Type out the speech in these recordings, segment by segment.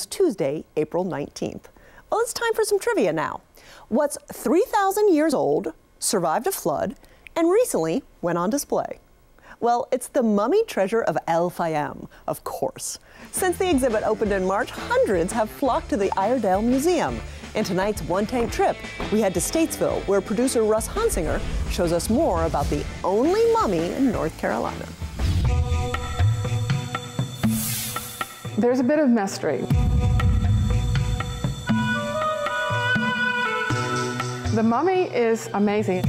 Tuesday, April 19th. Well, it's time for some trivia now. What's 3,000 years old, survived a flood, and recently went on display? Well, it's the mummy treasure of El-Fayum, of course. Since the exhibit opened in March, hundreds have flocked to the Iredell Museum. In tonight's one-take trip, we head to Statesville, where producer Russ Hunsinger shows us more about the only mummy in North Carolina. There's a bit of mystery. The mummy is amazing.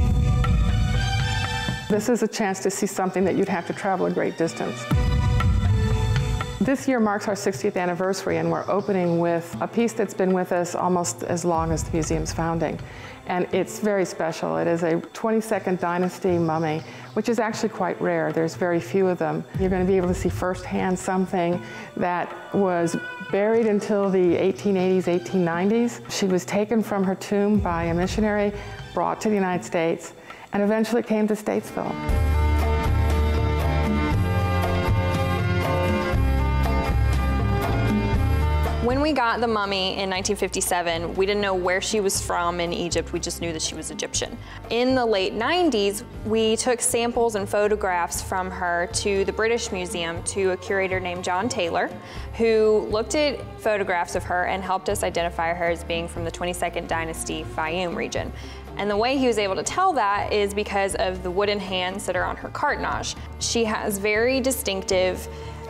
This is a chance to see something that you'd have to travel a great distance. This year marks our 60th anniversary, and we're opening with a piece that's been with us almost as long as the museum's founding. And it's very special. It is a 22nd dynasty mummy, which is actually quite rare. There's very few of them. You're going to be able to see firsthand something that was buried until the 1880s, 1890s. She was taken from her tomb by a missionary, brought to the United States, and eventually came to Statesville. When we got the mummy in 1957, we didn't know where she was from in Egypt. We just knew that she was Egyptian. In the late 90s, we took samples and photographs from her to the British Museum to a curator named John Taylor, who looked at photographs of her and helped us identify her as being from the 22nd dynasty Fayum region. And the way he was able to tell that is because of the wooden hands that are on her cartonnage. She has very distinctive,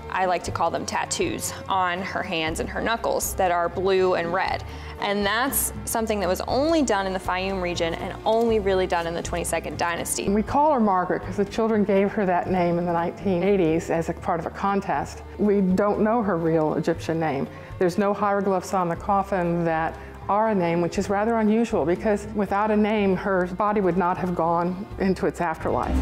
I like to call them tattoos, on her hands and her knuckles that are blue and red. And that's something that was only done in the Fayum region and only really done in the 22nd dynasty. We call her Margaret because the children gave her that name in the 1980s as a part of a contest. We don't know her real Egyptian name. There's no hieroglyphs on the coffin that are a name, which is rather unusual because without a name, her body would not have gone into its afterlife.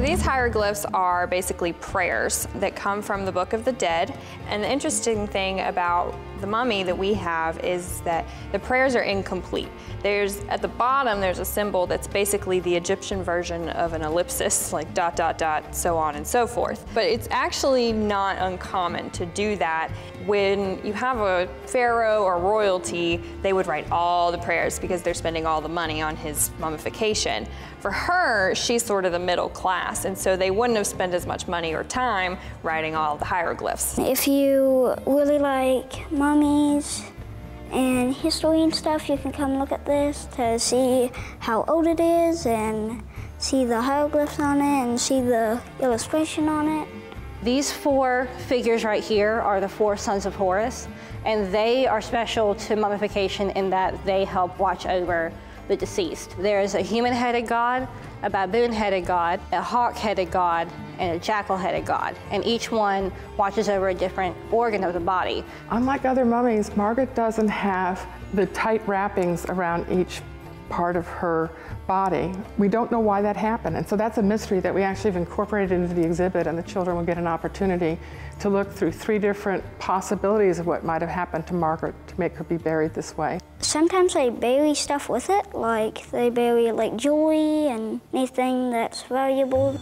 These hieroglyphs are basically prayers that come from the Book of the Dead. And the interesting thing about the mummy that we have is that the prayers are incomplete. At the bottom, there's a symbol that's basically the Egyptian version of an ellipsis, like ... so on and so forth. But it's actually not uncommon to do that. When you have a pharaoh or royalty, they would write all the prayers because they're spending all the money on his mummification. For her, she's sort of the middle class, and so they wouldn't have spent as much money or time writing all the hieroglyphs. If you really like mummies and history and stuff, you can come look at this to see how old it is and see the hieroglyphs on it and see the illustration on it. These four figures right here are the four sons of Horus, and they are special to mummification in that they help watch over the deceased. There is a human-headed god, a baboon-headed god, a hawk-headed god, and a jackal-headed god, and each one watches over a different organ of the body. Unlike other mummies, Margaret doesn't have the tight wrappings around each part of her body. We don't know why that happened, and so that's a mystery that we actually have incorporated into the exhibit, and the children will get an opportunity to look through 3 different possibilities of what might have happened to Margaret to make her be buried this way. Sometimes they bury stuff with it, like they bury like jewelry and anything that's valuable.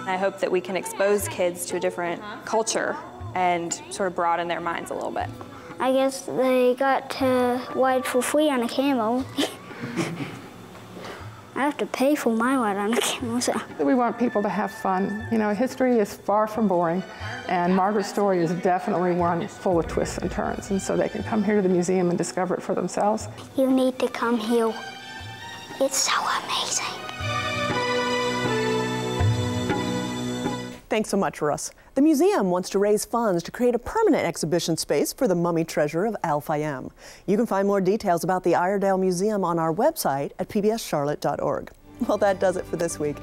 I hope that we can expose kids to a different culture and sort of broaden their minds a little bit. I guess they got to ride for free on a camel. I have to pay for my ride on a camel, so. We want people to have fun. You know, history is far from boring, and Margaret's story is definitely one full of twists and turns, and so they can come here to the museum and discover it for themselves. You need to come here. It's so amazing. Thanks so much, Russ. The museum wants to raise funds to create a permanent exhibition space for the mummy treasure of El-Fayum. You can find more details about the Iredell Museum on our website at pbscharlotte.org. Well, that does it for this week.